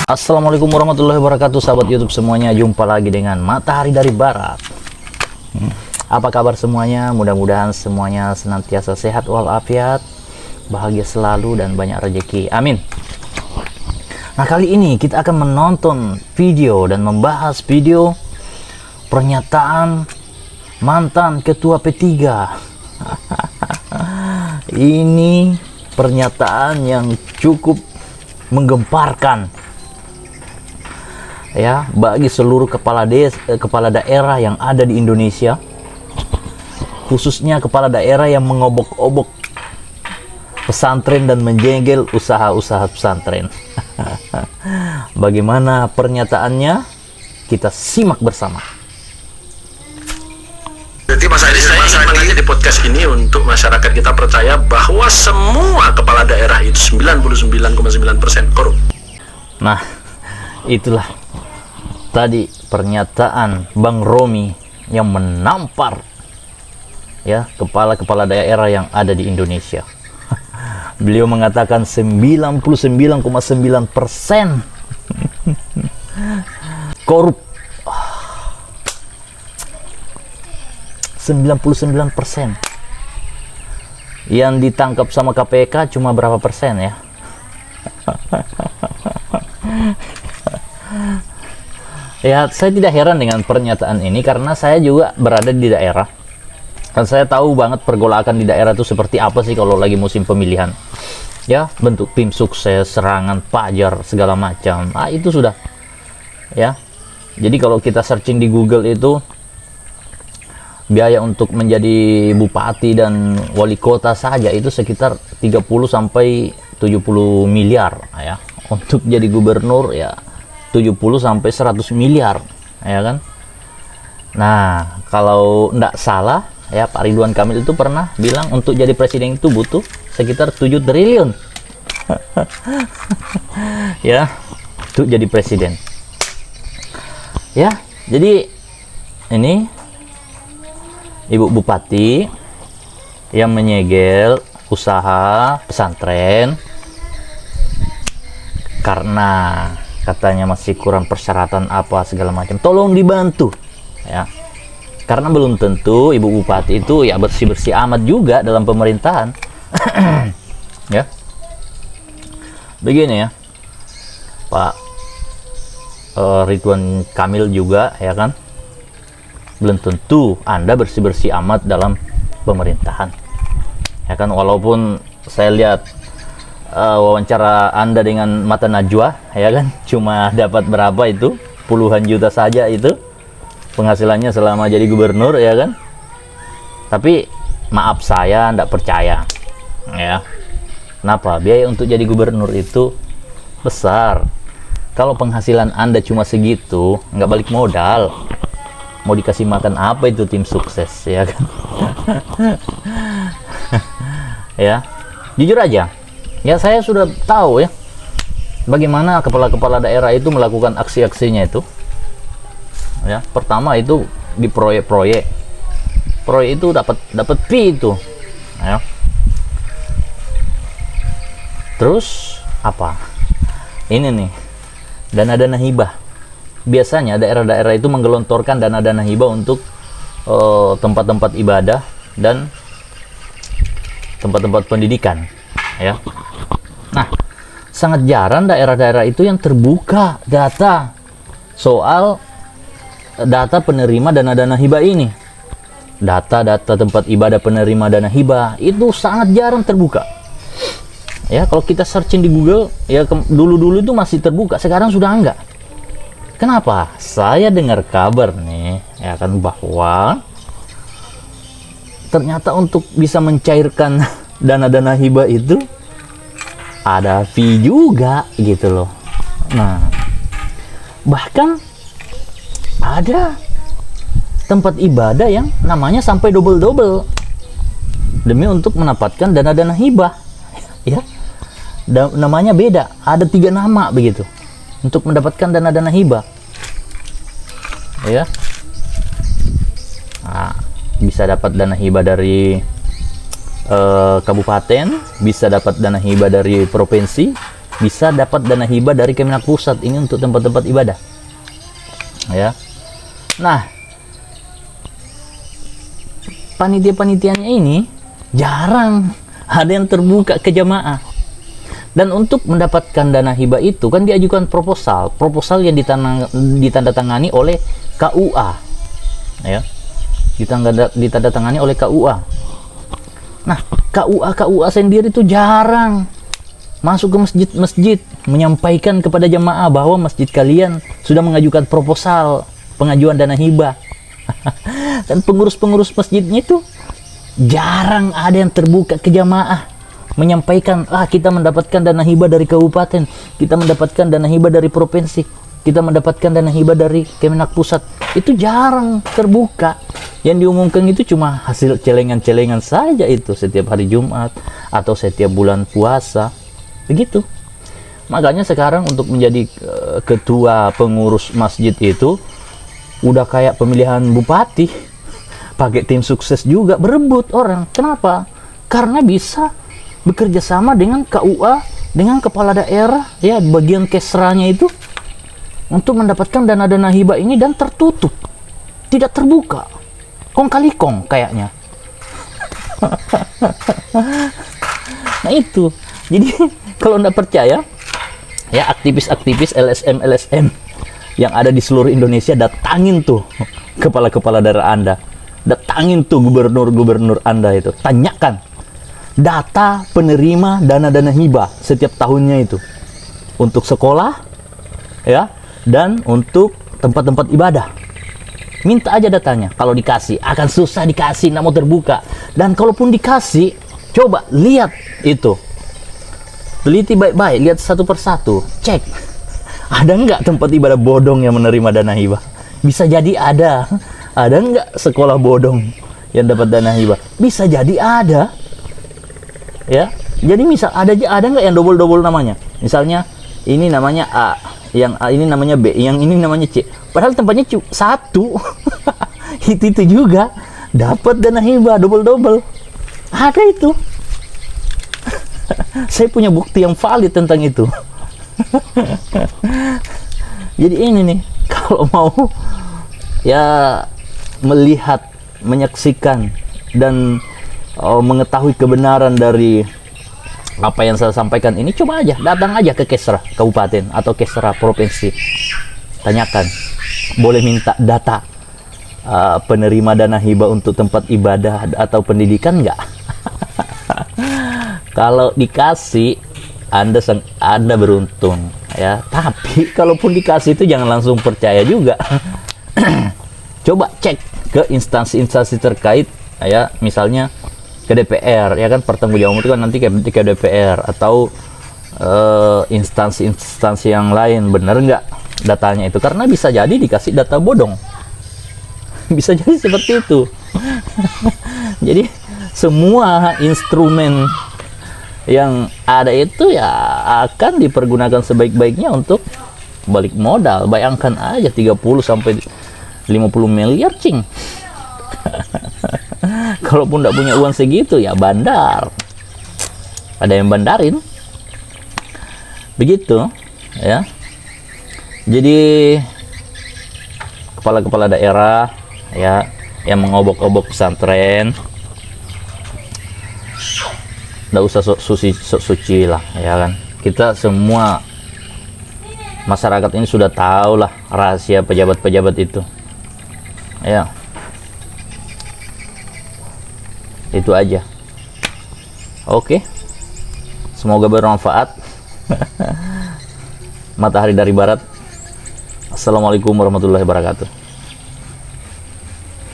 Assalamualaikum warahmatullahi wabarakatuh, sahabat YouTube semuanya. Jumpa lagi dengan Matahari dari Barat. Apa kabar semuanya? Mudah-mudahan semuanya senantiasa sehat walafiat, bahagia selalu dan banyak rezeki. Amin. Nah, kali ini kita akan menonton video dan membahas video pernyataan mantan ketua P3. Ini pernyataan yang cukup menggemparkan ya bagi seluruh kepala daerah yang ada di Indonesia, khususnya kepala daerah yang mengobok-obok pesantren dan menjengkel usaha-usaha pesantren. Bagaimana pernyataannya? Kita simak bersama. Jadi saya ingin di podcast ini untuk masyarakat kita percaya bahwa semua kepala daerah itu 99,9% korup. Nah, itulah tadi pernyataan Bang Romi yang menampar ya kepala-kepala daerah yang ada di Indonesia. Beliau mengatakan 99,9% korup. 99%. Yang ditangkap sama KPK cuma berapa persen ya? Ya, saya tidak heran dengan pernyataan ini karena saya juga berada di daerah. Dan saya tahu banget pergolakan di daerah itu seperti apa sih kalau lagi musim pemilihan. Ya, bentuk tim sukses, serangan, pajar, segala macam. Ah, itu sudah. Ya. Jadi kalau kita searching di Google itu biaya untuk menjadi bupati dan wali kota saja itu sekitar 30 sampai 70 miliar ya. Untuk jadi gubernur ya 70 sampai 100 miliar ya kan. Nah, kalau enggak salah ya Pak Ridwan Kamil itu pernah bilang untuk jadi presiden itu butuh sekitar 7 triliun. Ya, untuk jadi presiden. Ya, jadi ini Ibu Bupati yang menyegel usaha pesantren karena katanya masih kurang persyaratan apa segala macam. Tolong dibantu ya. Karena belum tentu Ibu Bupati itu ya bersih-bersih amat juga dalam pemerintahan. Ya. Begini ya. Pak Ridwan Kamil juga ya kan. Belum tentu Anda bersih-bersih amat dalam pemerintahan ya kan, walaupun saya lihat wawancara Anda dengan Mata Najwa ya kan, cuma dapat berapa itu, puluhan juta saja itu penghasilannya selama jadi gubernur ya kan. Tapi maaf, saya tidak percaya ya. Kenapa? Biaya untuk jadi gubernur itu besar. Kalau penghasilan Anda cuma segitu, nggak balik modal, mau dikasih makan apa itu tim sukses ya kan. Ya, jujur aja ya, saya sudah tahu ya bagaimana kepala-kepala daerah itu melakukan aksi-aksinya itu ya. Pertama itu di proyek itu dapat fee itu ya. Terus apa ini nih, dana hibah. Biasanya daerah-daerah itu menggelontorkan dana hibah untuk tempat-tempat ibadah dan tempat-tempat pendidikan ya. Nah, sangat jarang daerah-daerah itu yang terbuka data soal data penerima dana hibah ini. Data tempat ibadah penerima dana hibah itu sangat jarang terbuka. Ya, kalau kita searching di Google ya dulu-dulu itu masih terbuka, sekarang sudah enggak. Kenapa? Saya dengar kabar nih ya kan bahwa ternyata untuk bisa mencairkan dana hibah itu ada fee juga gitu loh. Nah, bahkan ada tempat ibadah yang namanya sampai double demi untuk mendapatkan dana hibah ya. Namanya beda, ada 3 nama begitu untuk mendapatkan dana hibah ya. Nah, bisa dapat dana hibah dari kabupaten, bisa dapat dana hibah dari provinsi, bisa dapat dana hibah dari Kemenak Pusat ini untuk tempat-tempat ibadah. Ya. Nah, panitia-panitianya ini jarang ada yang terbuka ke jamaah. Dan untuk mendapatkan dana hibah itu kan diajukan proposal yang ditandatangani oleh KUA, ya, ditandatangani oleh KUA. Nah, KUA sendiri itu jarang masuk ke masjid-masjid menyampaikan kepada jamaah bahwa masjid kalian sudah mengajukan proposal pengajuan dana hibah. Dan pengurus-pengurus masjidnya itu jarang ada yang terbuka ke jamaah menyampaikan, kita mendapatkan dana hibah dari kabupaten, kita mendapatkan dana hibah dari provinsi, kita mendapatkan dana hibah dari Kemenak Pusat. Itu jarang terbuka. Yang diumumkan itu cuma hasil celengan-celengan saja itu setiap hari Jumat atau setiap bulan puasa. Begitu. Makanya sekarang untuk menjadi ketua pengurus masjid itu udah kayak pemilihan bupati. Pakai tim sukses juga, berebut orang. Kenapa? Karena bisa bekerja sama dengan KUA, dengan kepala daerah, ya, bagian kesranya itu untuk mendapatkan dana-dana hibah ini, dan tertutup, tidak terbuka, kong kali kong kayaknya. Nah itu, jadi kalau anda percaya, ya, aktivis-aktivis LSM yang ada di seluruh Indonesia, datangin tuh kepala-kepala daerah anda, datangin tuh gubernur-gubernur anda itu, tanyakan data penerima dana-dana hibah setiap tahunnya itu untuk sekolah, ya, dan untuk tempat-tempat ibadah. Minta aja datanya. Kalau dikasih akan susah dikasih, nggak mau terbuka. Dan kalaupun dikasih, coba lihat itu, teliti baik-baik, lihat satu persatu, cek ada nggak tempat ibadah bodong yang menerima dana hibah. Bisa jadi ada nggak sekolah bodong yang dapat dana hibah. Bisa jadi ada. Ya, jadi misal ada nggak yang double namanya? Misalnya ini namanya A, yang A ini namanya B, yang ini namanya C. Padahal tempatnya cuma satu. itu juga dapat dana hibah double. Ada itu. Saya punya bukti yang valid tentang itu. Jadi ini nih, kalau mau ya melihat, menyaksikan, dan mengetahui kebenaran dari apa yang saya sampaikan ini, coba aja datang aja ke Kesra Kabupaten atau Kesra Provinsi, tanyakan, boleh minta data penerima dana hibah untuk tempat ibadah atau pendidikan nggak? Kalau dikasih, anda beruntung, ya. Tapi kalaupun dikasih itu jangan langsung percaya juga. Coba cek ke instansi-instansi terkait, ya, misalnya ke DPR, ya kan, pertanggungjawaban itu kan nanti ke DPR atau instansi-instansi yang lain, bener nggak datanya itu, karena bisa jadi dikasih data bodong. Bisa jadi seperti itu. Jadi semua instrumen yang ada itu ya akan dipergunakan sebaik-baiknya untuk balik modal. Bayangkan aja 30 sampai 50 miliar, cing. Kalaupun tidak punya uang segitu, ya bandar. Ada yang bandarin. Begitu, ya. Jadi kepala-kepala daerah, ya, yang mengobok-obok pesantren, nggak usah sok suci lah, ya kan. Kita semua masyarakat ini sudah tahu lah rahasia pejabat-pejabat itu, ya. Itu aja. Oke, semoga bermanfaat. Matahari dari barat. Assalamualaikum warahmatullahi wabarakatuh.